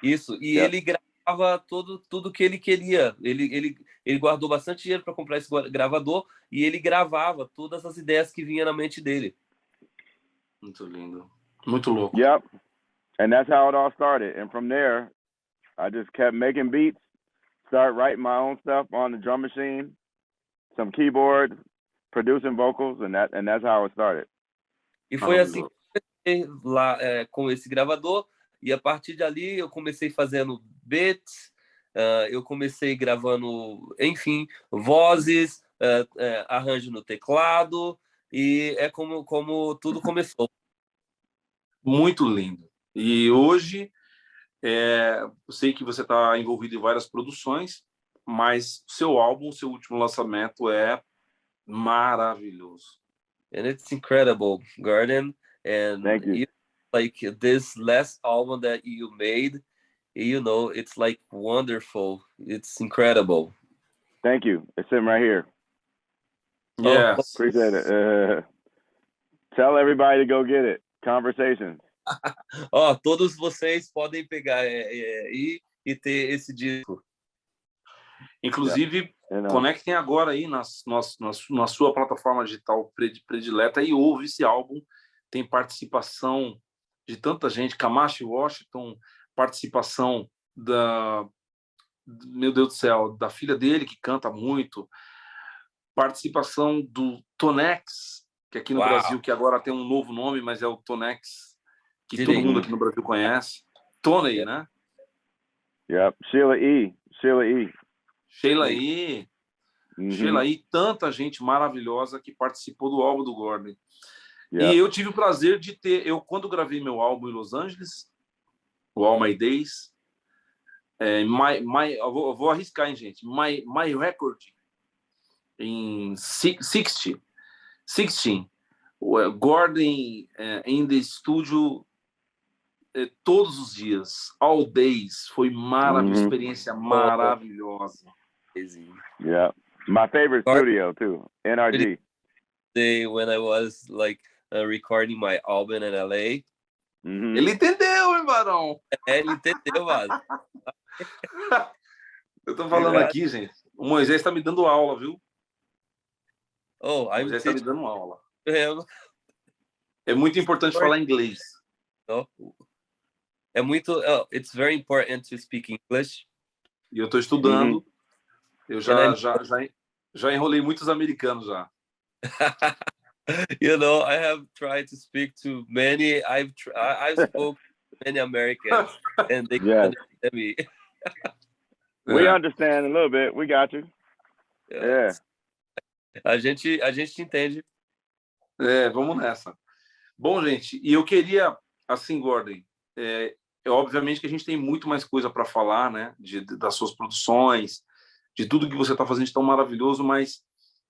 Isso, e Yeah. ele gravava tudo que ele queria. Ele guardou bastante dinheiro para comprar esse gravador e ele gravava todas as ideias que vinham na mente dele. Muito lindo. Muito louco. Yep. And that's how it all started. And from there, I just kept making beats, start writing my own stuff on the drum machine, some keyboard, producing vocals, and that's how it started. E foi assim que eu comecei lá com esse gravador, e a partir dali eu comecei fazendo beats, eu comecei gravando, enfim, vozes, arranjo no teclado, e é como tudo começou. Muito lindo. E hoje, eu sei que você está envolvido em várias produções, mas seu álbum, seu último lançamento é maravilhoso. And it's incredible, Gorden. And Thank you. Like this last album that you made, it's like wonderful. It's incredible. Thank you. It's sitting right here. Yes. Appreciate it. Tell everybody to go get it. Conversations. Todos vocês podem pegar e ter esse disco. Inclusive, conectem agora aí na sua plataforma digital predileta e ouve esse álbum. Tem participação de tanta gente, Kamashi Washington, participação meu Deus do céu, da filha dele, que canta muito, participação do Tonex, que aqui no Brasil, que agora tem um novo nome, mas é o Tonex, que todo mundo aqui no Brasil conhece. Tony, né? Yep. Sheila E. Sheila E. Sheila E. Tanta gente maravilhosa que participou do álbum do Gorden. Yep. E eu tive o prazer de quando gravei meu álbum em Los Angeles, o All My Days, eu vou arriscar, hein, gente? My Record em 16, Gorden in the studio todos os dias, all days, foi maravilhoso, experiência maravilhosa. Yeah, my favorite studio too, NRG. When I was like recording my album in LA. Ele entendeu, hein, Barão? Ele entendeu, mano. Eu tô falando aqui, gente. O Moisés tá me dando aula, viu? O Moisés tá me dando aula. É muito importante falar inglês. É muito. It's very important to speak English. E eu tô estudando. Eu já enrolei muitos americanos já. I have tried to speak to many. I've spoke to many Americans, and they understand me. We understand a little bit. We got you. Yeah. A gente te entende. Vamos nessa. Bom, gente, e eu queria, assim, Gorden, obviamente que a gente tem muito mais coisa para falar, né, das suas produções, de tudo que você está fazendo de tão maravilhoso, mas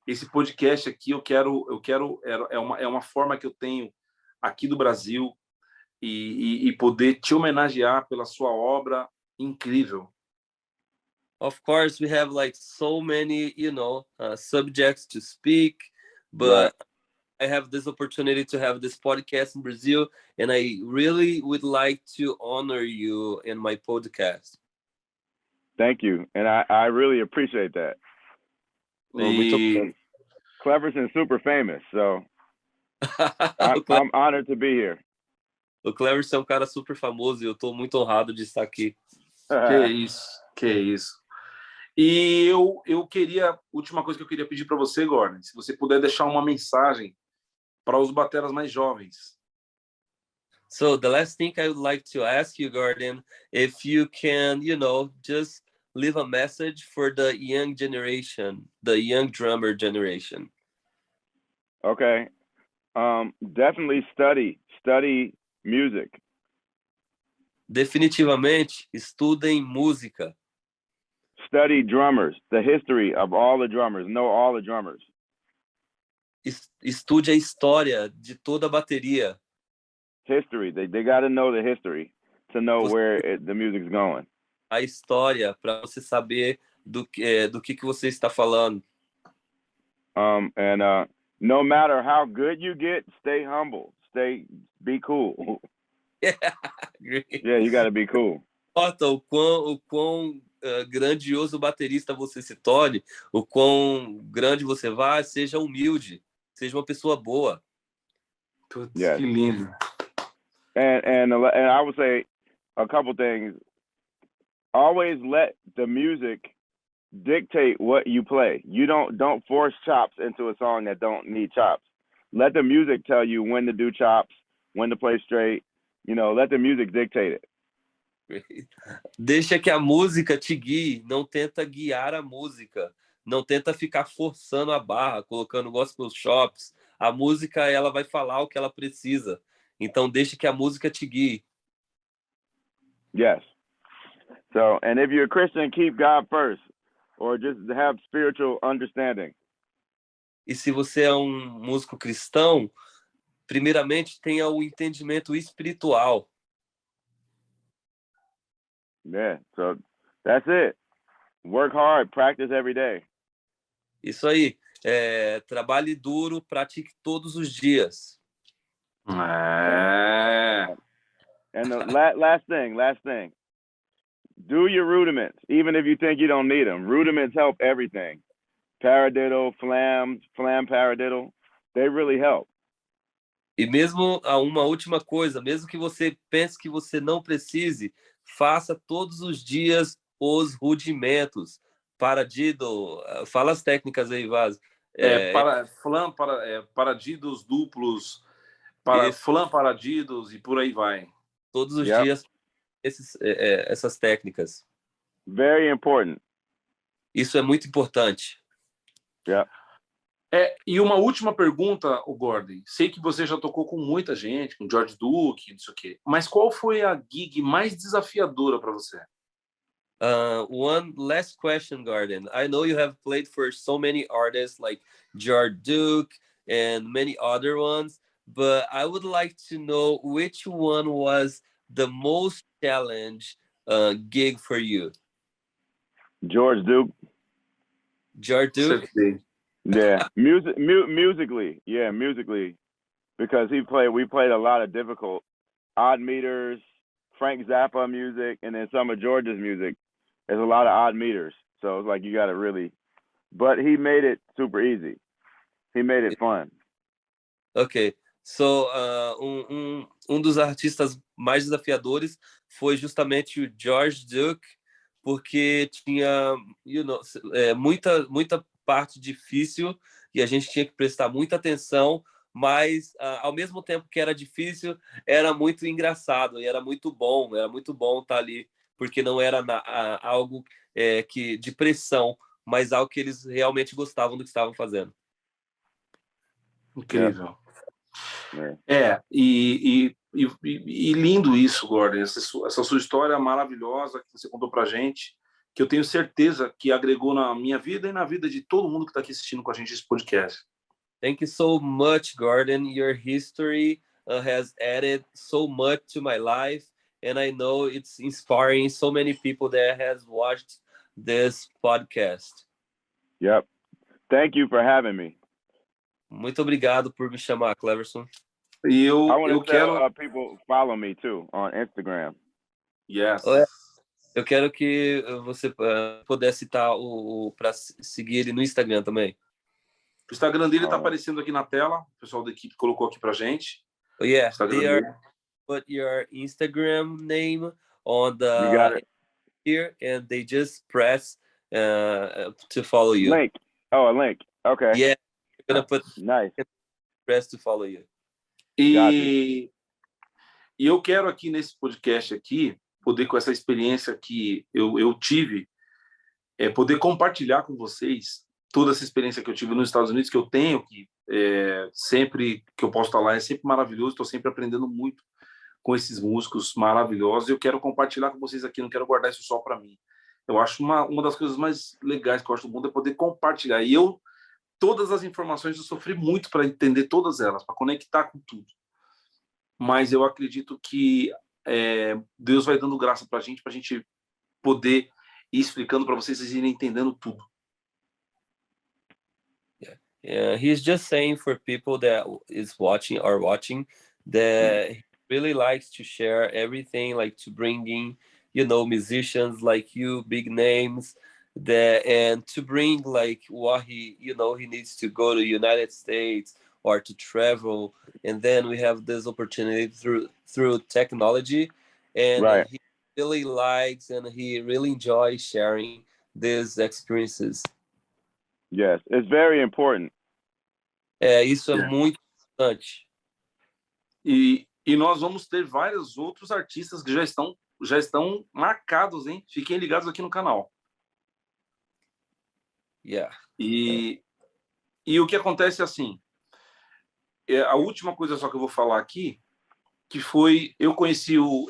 esse podcast aqui é uma forma que eu tenho aqui do Brasil e poder te homenagear pela sua obra incrível. Of course, we have like so many, subjects to speak, but I have this opportunity to have this podcast in Brazil, and I really would like to honor you in my podcast. Thank you, and I really appreciate that. Clever's super famous, so I'm honored to be here. O Cleverson é um cara super famoso e eu estou muito honrado de estar aqui. Que isso. E eu queria, última coisa que eu queria pedir para você, Gorden, se você puder deixar uma mensagem para os bateras mais jovens. So the last thing I would like to ask you, Gorden, if you can, just leave a message for the young generation, the young drummer generation. Okay. Definitely study music. Definitivamente, estudem música. Study drummers, the history of all the drummers, know all the drummers. Estude a história de toda a bateria. History, they got to know the history to know where the music's going. A história para você saber do que você está falando. And no matter how good you get, stay humble. Be cool. Yeah, you got to be cool. Importa o quão grandioso baterista você se torne, o quão grande você vá, seja humilde, seja uma pessoa boa. Yes. Que lindo. And I would say a couple things. Always let the music dictate what you play. You don't force chops into a song that don't need chops. let the music tell you when to do chops, when to play straight. You know, let the music dictate it. Deixa que a música te guie, não tenta guiar a música, não tenta ficar forçando a barra, colocando gospel chops. A música, ela vai falar o que ela precisa. Então, deixa que a música te guie. Yes. So, and if you're a Christian, keep God first, or just have spiritual understanding. E se você é um músico cristão, primeiramente tenha o entendimento espiritual. Yeah, so that's it. Work hard, practice every day. Isso aí. Trabalhe duro, pratique todos os dias. And the last thing. Do your rudiments, even if you think you don't need them. Rudiments help everything. Paradiddle, flam paradiddle, they really help. E mesmo uma última coisa, mesmo que você pense que você não precise, faça todos os dias os rudimentos. Paradiddle, fala as técnicas aí, Vaz. Paradiddles duplos, flam paradiddles e por aí vai. Todos os dias essas técnicas. Very important. Isso é muito importante. Yeah. E uma última pergunta, o Gorden. Sei que você já tocou com muita gente, com George Duke, não sei o quê. Mas qual foi a gig mais desafiadora para você? One last question, Gorden. I know you have played for so many artists like George Duke and many other ones, but I would like to know which one was the most challenge gig for you. George Duke. George Duke? Yeah, musically, because we played a lot of difficult odd meters, Frank Zappa music, and then some of George's music. There's a lot of odd meters, so it's like you got to really. But he made it super easy. He made it fun. Okay, so dos artistas mais desafiadores foi justamente o George Duke, porque tinha, muita parte difícil e a gente tinha que prestar muita atenção, mas ao mesmo tempo que era difícil, era muito engraçado e era muito bom estar ali, porque não era algo de pressão, mas algo que eles realmente gostavam do que estavam fazendo. Incrível. E lindo isso, Gorden, essa sua história maravilhosa que você contou pra gente, que eu tenho certeza que agregou na minha vida e na vida de todo mundo que está aqui assistindo com a gente esse podcast. Thank you so much, Gorden. Your history has added so much to my life, and I know it's inspiring so many people that has watched this podcast. Yep. Thank you for having me. Muito obrigado por me chamar, Cleverson. E eu quero people follow me too on Instagram. Yes. Eu quero que você pudesse citar para seguir ele no Instagram também. O Instagram dele está aparecendo aqui na tela. O pessoal da equipe colocou aqui pra gente. Oh, yeah. Put your Instagram name on the here, and they just press to follow you. Link. Oh, a link. Okay. Yeah. You're gonna put nice. Press to follow you. E eu quero aqui nesse podcast aqui poder, com essa experiência que eu tive, poder compartilhar com vocês toda essa experiência que eu tive nos Estados Unidos, que eu tenho, que sempre que eu posso estar lá é sempre maravilhoso, estou sempre aprendendo muito com esses músicos maravilhosos, e eu quero compartilhar com vocês aqui, não quero guardar isso só para mim. Eu acho uma das coisas mais legais que eu acho do mundo é poder compartilhar, e todas as informações eu sofri muito para entender todas elas, para conectar com tudo, mas eu acredito que Deus vai dando graça para a gente poder ir explicando para vocês irem entendendo tudo. Yeah, he's just saying for people that is watching that he really likes to share everything, like to bring in, musicians like you, big names, and to bring like what he needs to go to the United States or to travel, and then we have this opportunity through technology, and right. He really likes and he really enjoys sharing these experiences. Yes, it's very important. Isso é muito E nós vamos ter vários outros artistas que já estão marcados, hein? Fiquem ligados aqui no canal. Yeah. E o que acontece é assim, a última coisa só que eu vou falar aqui, que foi, eu conheci o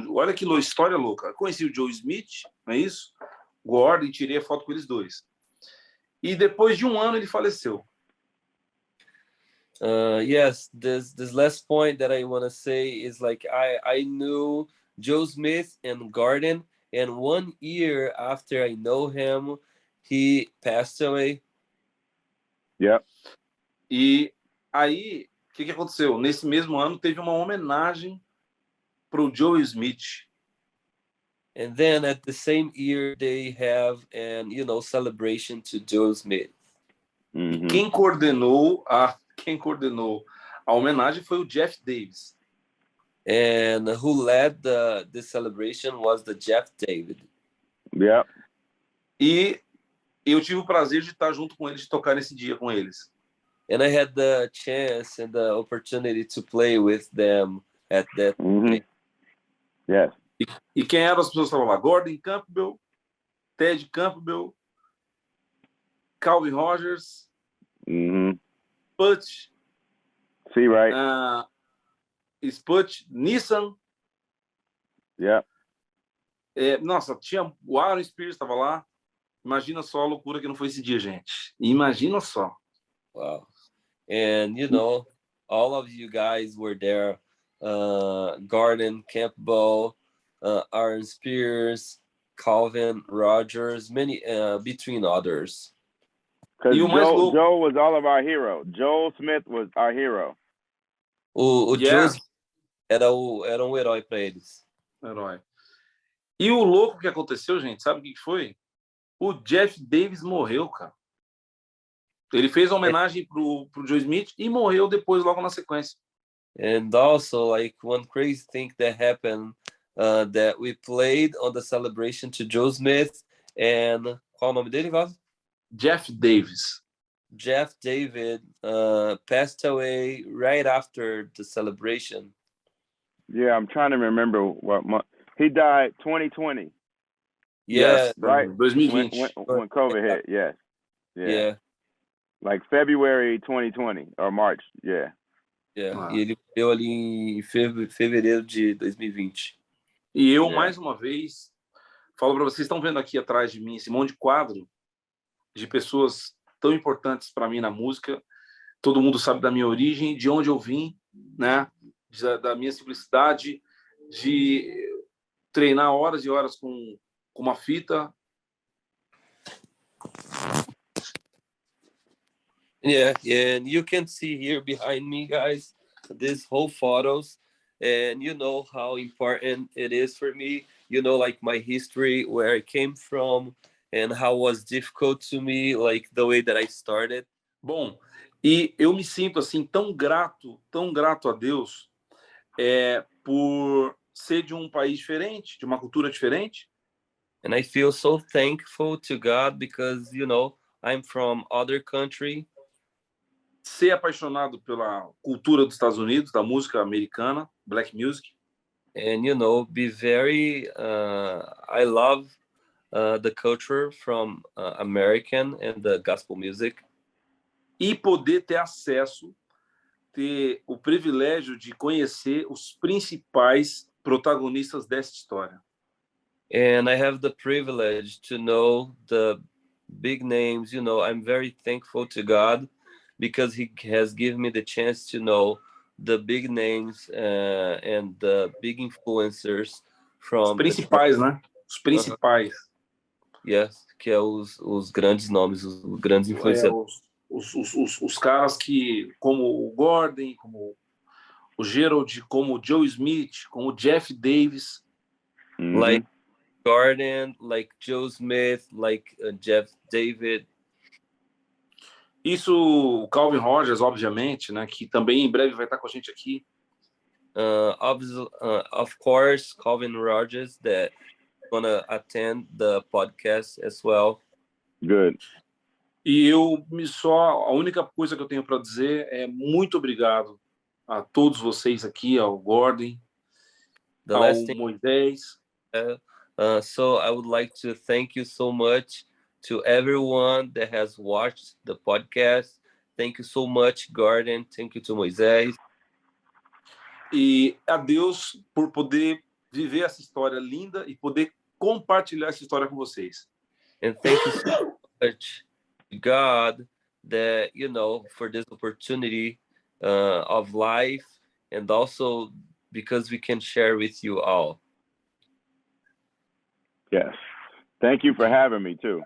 olha que história louca, eu conheci o Joe Smith, não é isso? Gorden, tirei a foto com eles dois. E depois de um ano ele faleceu. Yes, this last point that I want to say is like I knew Joe Smith and Gorden, and 1 year after I know him, he passed away. Yep. E aí, o que aconteceu? Nesse mesmo ano teve uma homenagem para o Joe Smith. And then at the same year they have an celebration to Joe Smith. E quem coordenou a homenagem foi o Jeff Davis. And who led the celebration was the Jeff David. Yeah. E eu tive o prazer de estar junto com eles, de tocar nesse dia com eles. And I had the chance and the opportunity to play with them at that day. Yes. E quem eram as pessoas que estavam lá? Gorden Campbell, Ted Campbell, Calvin Rogers, Sput, See, right? Sput, Nissan. Yeah. Nossa, tinha o Aaron Spears estava lá. Imagina só a loucura que não foi esse dia, gente. Imagina só. Wow. And all of you guys were there. Gorden Campbell, Aaron Spears, Calvin Rogers, many between others. Because Joe was all of our hero. Joel Smith was our hero. O Joe era um herói para eles. Herói. E o louco que aconteceu, gente, sabe o que foi? O Jeff Davis morreu, cara. Ele fez a homenagem pro Joe Smith e morreu depois, logo na sequência. And also, like, one crazy thing that happened, that we played on the celebration to Joe Smith, and qual o nome dele, Vaz? Jeff Davis. Jeff David passed away right after the celebration. Yeah, I'm trying to remember what month. He died 2020. Yes, right. 2020. When COVID hit, yes. Yeah. Like February 2020 or March, yeah. Yeah. E ele morreu ali em fevereiro de 2020. E eu, mais uma vez, falo para vocês, estão vendo aqui atrás de mim esse monte de quadro de pessoas tão importantes para mim na música. Todo mundo sabe da minha origem, de onde eu vim, né? Da minha simplicidade, de treinar horas e horas com uma fita. Yeah, and you can see here behind me, guys, these whole photos, and you know how important it is for me. You know, like my history, where I came from, and how it was difficult to me, like the way that I started. Bom, e eu me sinto assim tão grato a Deus por ser de um país diferente, de uma cultura diferente. And I feel so thankful to God because, I'm from other country. Ser apaixonado pela cultura dos Estados Unidos, da música americana, black music. And, be very, I love the culture from American and the gospel music. E poder ter acesso, ter o privilégio de conhecer os principais protagonistas dessa história. And I have the privilege to know the big names. I'm very thankful to God because he has given me the chance to know the big names and the big influencers from... Os principais, né? Os principais. Yes, que é os grandes nomes, os grandes influenciadores. Os caras que, como o Gorden, como o Gerald, como o Joe Smith, como o Jeff Davis. Like Gorden, like Joe Smith, like Jeff David. Isso, o Calvin Rogers, obviamente, né, que também em breve vai estar com a gente aqui. Of course, Calvin Rogers, that gonna attend the podcast as well. Good. E a única coisa que eu tenho para dizer é muito obrigado a todos vocês aqui, ao Gorden, The ao last thing, Moisés. So I would like to thank you so much to everyone that has watched the podcast. Thank you so much, Gorden. Thank you to Moisés. E a Deus por poder viver essa história linda e poder compartilhar essa história com vocês. And thank you so much, God, that, for this opportunity of life, and also because we can share with you all. Yes. Thank you for having me too.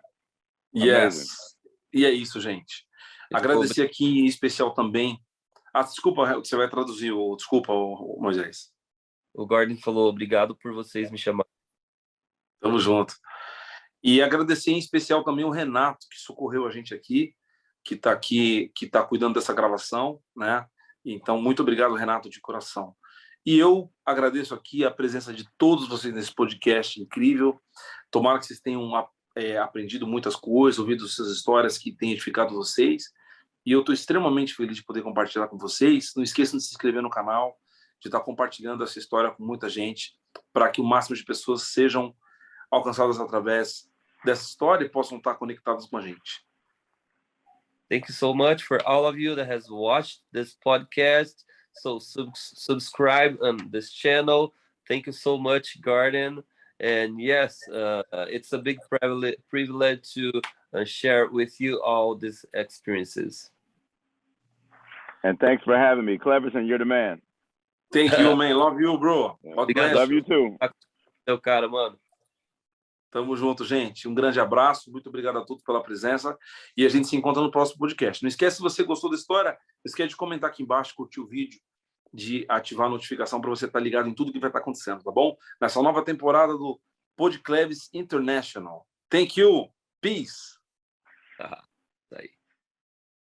Yes. E é isso, gente. Agradecer aqui em especial também. Desculpa, você vai traduzir. Desculpa, Moisés. O Gorden falou, obrigado por vocês me chamarem. Tamo junto. E agradecer em especial também o Renato, que socorreu a gente aqui, que está cuidando dessa gravação, né? Então, muito obrigado, Renato, de coração. E eu agradeço aqui a presença de todos vocês nesse podcast incrível. Tomara que vocês tenham aprendido muitas coisas, ouvido essas histórias que têm edificado vocês. E eu estou extremamente feliz de poder compartilhar com vocês. Não esqueçam de se inscrever no canal, de estar compartilhando essa história com muita gente, para que o máximo de pessoas sejam alcançadas através dessa história e possam estar conectadas com a gente. Thank you so much for all of you that has watched this podcast. So subscribe on this channel. Thank you so much, Gorden. And yes, it's a big privilege to share with you all these experiences. And thanks for having me. Cleverson, you're the man. Thank you, man. Love you, bro. Love you too. Seu cara, mano. Tamo junto, gente. Um grande abraço. Muito obrigado a todos pela presença. E a gente se encontra no próximo podcast. Não esquece, se você gostou da história, não esquece de comentar aqui embaixo, curtir o vídeo, de ativar a notificação para você estar ligado em tudo que vai estar acontecendo, tá bom? Nessa nova temporada do Podclev International. Thank you. Peace. Tá aí.